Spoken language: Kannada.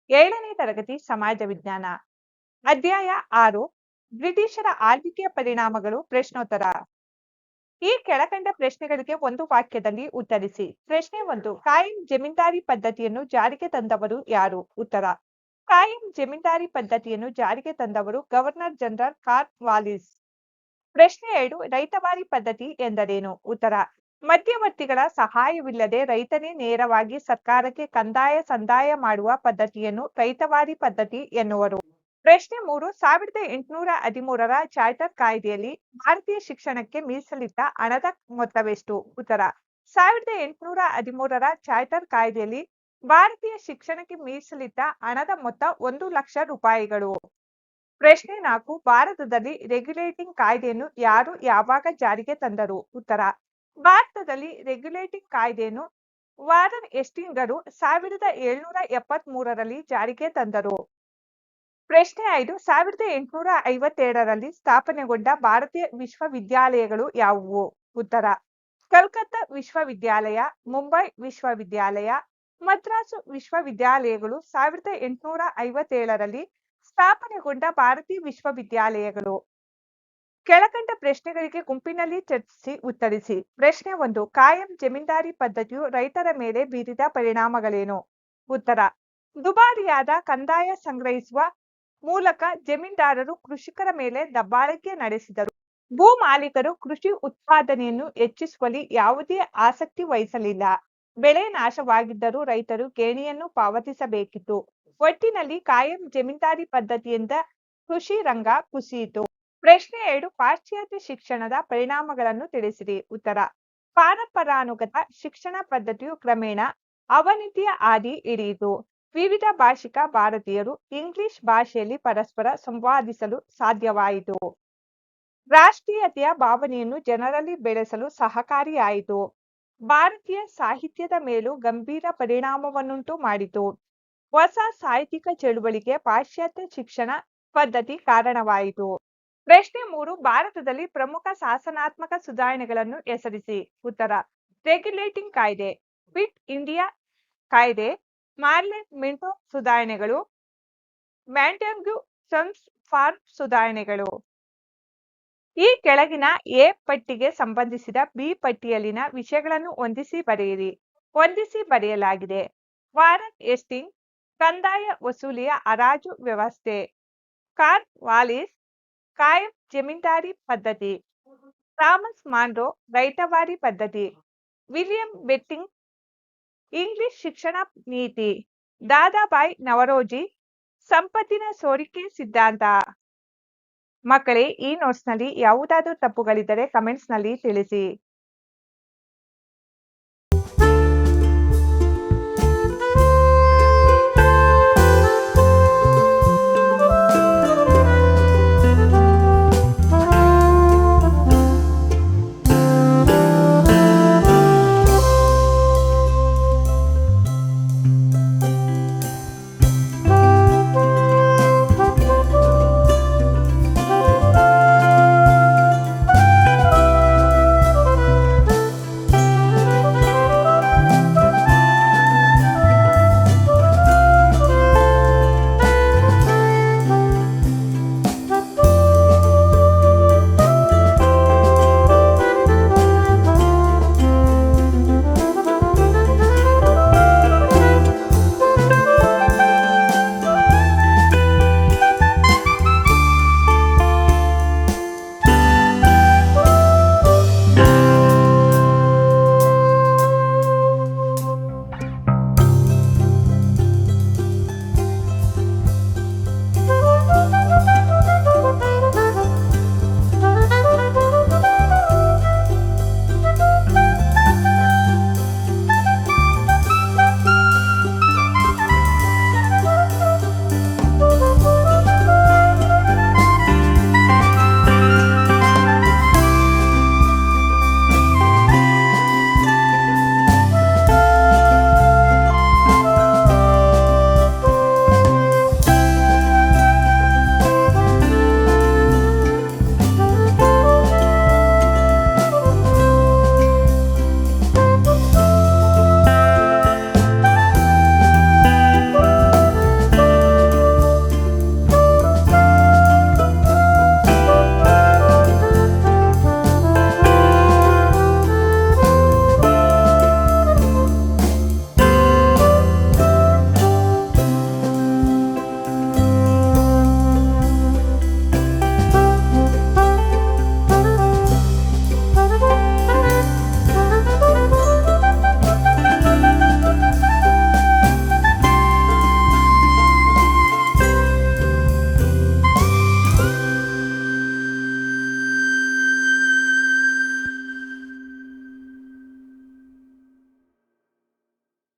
7ನೇ ತರಗತಿ ಸಮಾಜ ವಿಜ್ಞಾನ ಅಧ್ಯಾಯ 6 ಬ್ರಿಟಿಷರ ಆಳ್ವಿಕೆಯ ಪರಿಣಾಮಗಳು ಪ್ರಶ್ನೋತ್ತರ. ಈ ಕೆಳಕಂಡ ಪ್ರಶ್ನೆಗಳಿಗೆ ಒಂದು ವಾಕ್ಯದಲ್ಲಿ ಉತ್ತರಿಸಿ. ಪ್ರಶ್ನೆ 1. ಕಾಯಂ ಜಮೀನ್ದಾರಿ ಪದ್ಧತಿಯನ್ನು ಜಾರಿಗೆ ತಂದವರು ಯಾರು? ಉತ್ತರ. ಕಾಯಂ ಜಮೀನ್ದಾರಿ ಪದ್ಧತಿಯನ್ನು ಜಾರಿಗೆ ತಂದವರು ಗವರ್ನರ್ ಜನರಲ್ ಕಾರ್ನ್ವಾಲಿಸ್. ಪ್ರಶ್ನೆ 2. ರೈತವಾರಿ ಪದ್ಧತಿ ಎಂದರೇನು? ಉತ್ತರ. ಮಧ್ಯವರ್ತಿಗಳ ಸಹಾಯವಿಲ್ಲದೆ ರೈತನೇ ನೇರವಾಗಿ ಸರ್ಕಾರಕ್ಕೆ ಕಂದಾಯ ಸಂದಾಯ ಮಾಡುವ ಪದ್ಧತಿಯನ್ನು ರೈತವಾರಿ ಪದ್ಧತಿ ಎನ್ನುವರು. ಪ್ರಶ್ನೆ 3. 1813ರ ಚಾರ್ಟರ್ ಕಾಯ್ದೆಯಲ್ಲಿ ಭಾರತೀಯ ಶಿಕ್ಷಣಕ್ಕೆ ಮೀಸಲಿಟ್ಟ ಹಣದ ಮೊತ್ತವೆಷ್ಟು? ಉತ್ತರ. 1813ರ ಚಾರ್ಟರ್ ಕಾಯ್ದೆಯಲ್ಲಿ ಭಾರತೀಯ ಶಿಕ್ಷಣಕ್ಕೆ ಮೀಸಲಿಟ್ಟ ಹಣದ ಮೊತ್ತ 1,00,000 ರೂಪಾಯಿಗಳು. ಪ್ರಶ್ನೆ 4. ಭಾರತದಲ್ಲಿ ರೆಗ್ಯುಲೇಟಿಂಗ್ ಕಾಯ್ದೆಯನ್ನು ಯಾರು ಯಾವಾಗ ಜಾರಿಗೆ ತಂದರು? ಉತ್ತರ. ಭಾರತದಲ್ಲಿ ರೆಗ್ಯುಲೇಟಿಂಗ್ ಕಾಯ್ದೆಯನ್ನು ವಾರನ್ ಹೇಸ್ಟಿಂಗ್ಸರು 1773ರಲ್ಲಿ ಜಾರಿಗೆ ತಂದರು. ಪ್ರಶ್ನೆ 5. 1857ರಲ್ಲಿ ಸ್ಥಾಪನೆಗೊಂಡ ಭಾರತೀಯ ವಿಶ್ವವಿದ್ಯಾಲಯಗಳು ಯಾವುವು? ಉತ್ತರ. ಕಲ್ಕತ್ತಾ ವಿಶ್ವವಿದ್ಯಾಲಯ, ಮುಂಬೈ ವಿಶ್ವವಿದ್ಯಾಲಯ, ಮದ್ರಾಸು ವಿಶ್ವವಿದ್ಯಾಲಯಗಳು 1857ರಲ್ಲಿ ಸ್ಥಾಪನೆಗೊಂಡ ಭಾರತೀಯ ವಿಶ್ವವಿದ್ಯಾಲಯಗಳು. ಕೆಳಕಂಡ ಪ್ರಶ್ನೆಗಳಿಗೆ ಗುಂಪಿನಲ್ಲಿ ಚರ್ಚಿಸಿ ಉತ್ತರಿಸಿ. ಪ್ರಶ್ನೆ 1. ಕಾಯಂ ಜಮೀನ್ದಾರಿ ಪದ್ಧತಿಯು ರೈತರ ಮೇಲೆ ಬೀರಿದ ಪರಿಣಾಮಗಳೇನು? ಉತ್ತರ. ದುಬಾರಿಯಾದ ಕಂದಾಯ ಸಂಗ್ರಹಿಸುವ ಮೂಲಕ ಜಮೀನ್ದಾರರು ಕೃಷಿಕರ ಮೇಲೆ ದಬ್ಬಾಳಿಕೆ ನಡೆಸಿದರು. ಭೂ ಮಾಲೀಕರು ಕೃಷಿ ಉತ್ಪಾದನೆಯನ್ನು ಹೆಚ್ಚಿಸುವಲ್ಲಿ ಯಾವುದೇ ಆಸಕ್ತಿ ವಹಿಸಲಿಲ್ಲ. ಬೆಳೆ ನಾಶವಾಗಿದ್ದರೂ ರೈತರು ಗೇಣಿಯನ್ನು ಪಾವತಿಸಬೇಕಿತ್ತು. ಒಟ್ಟಿನಲ್ಲಿ ಕಾಯಂ ಜಮೀನ್ದಾರಿ ಪದ್ಧತಿಯಿಂದ ಕೃಷಿ ರಂಗ ಕುಸಿಯಿತು. ಪ್ರಶ್ನೆ 2. ಪಾಶ್ಚಾತ್ಯ ಶಿಕ್ಷಣದ ಪರಿಣಾಮಗಳನ್ನು ತಿಳಿಸಿರಿ. ಉತ್ತರ. ಪರಂಪರಾನುಗತ ಶಿಕ್ಷಣ ಪದ್ಧತಿಯು ಕ್ರಮೇಣ ಅವನತಿಯ ಹಾದಿ ಹಿಡಿಯಿತು. ವಿವಿಧ ಭಾಷಿಕ ಭಾರತೀಯರು ಇಂಗ್ಲಿಷ್ ಭಾಷೆಯಲ್ಲಿ ಪರಸ್ಪರ ಸಂವಾದಿಸಲು ಸಾಧ್ಯವಾಯಿತು. ರಾಷ್ಟ್ರೀಯತೆಯ ಭಾವನೆಯನ್ನು ಜನರಲ್ಲಿ ಬೆಳೆಸಲು ಸಹಕಾರಿಯಾಯಿತು. ಭಾರತೀಯ ಸಾಹಿತ್ಯದ ಮೇಲೂ ಗಂಭೀರ ಪರಿಣಾಮವನ್ನುಂಟು ಮಾಡಿತು. ಹೊಸ ಸಾಹಿತ್ಯಿಕ ಚಳುವಳಿಗೆ ಪಾಶ್ಚಾತ್ಯ ಶಿಕ್ಷಣ ಪದ್ಧತಿ ಕಾರಣವಾಯಿತು. ಪ್ರಶ್ನೆ 3. ಭಾರತದಲ್ಲಿ ಪ್ರಮುಖ ಶಾಸನಾತ್ಮಕ ಸುಧಾರಣೆಗಳನ್ನು ಹೆಸರಿಸಿ. ಉತ್ತರ. ರೆಗ್ಯುಲೇಟಿಂಗ್ ಕಾಯ್ದೆ, ಕ್ವಿಟ್ ಇಂಡಿಯಾ ಕಾಯ್ದೆ, ಮಾರ್ಲೆಟ್ ಮಿಂಟೋ ಸುಧಾರಣೆಗಳು, ಮ್ಯಾಂಟೇಗ್ಯೂ ಸನ್ಸ್ ಫಾರ್ಮ್ ಸುಧಾರಣೆಗಳು. ಈ ಕೆಳಗಿನ ಎ ಪಟ್ಟಿಗೆ ಸಂಬಂಧಿಸಿದ ಬಿ ಪಟ್ಟಿಯಲ್ಲಿನ ವಿಷಯಗಳನ್ನು ಹೊಂದಿಸಿ ಬರೆಯಿರಿ. ಹೊಂದಿಸಿ ಬರೆಯಲಾಗಿದೆ. ವಾರನ್ ಹೇಸ್ಟಿಂಗ್ಸ್ ಕಂದಾಯ ವಸೂಲಿಯ ಹರಾಜು ವ್ಯವಸ್ಥೆ. ಕಾರ್ನ್ವಾಲಿಸ್ ಕಾಯಂ ಜಮೀನ್ದಾರಿ ಪದ್ಧತಿ. ಥಾಮಸ್ ಮಾನ್ರೋ ರೈತವಾರಿ ಪದ್ಧತಿ. ವಿಲಿಯಂ ಬೆಂಟಿಂಗ್ ಇಂಗ್ಲಿಷ್ ಶಿಕ್ಷಣ ನೀತಿ. ದಾದಾಬಾಯಿ ನವರೋಜಿ ಸಂಪತ್ತಿನ ಸೋರಿಕೆ ಸಿದ್ಧಾಂತ. ಮಕ್ಕಳೇ, ಈ ನೋಟ್ಸ್ನಲ್ಲಿ ಯಾವುದಾದರೂ ತಪ್ಪುಗಳಿದ್ದರೆ ಕಮೆಂಟ್ಸ್ನಲ್ಲಿ ತಿಳಿಸಿ.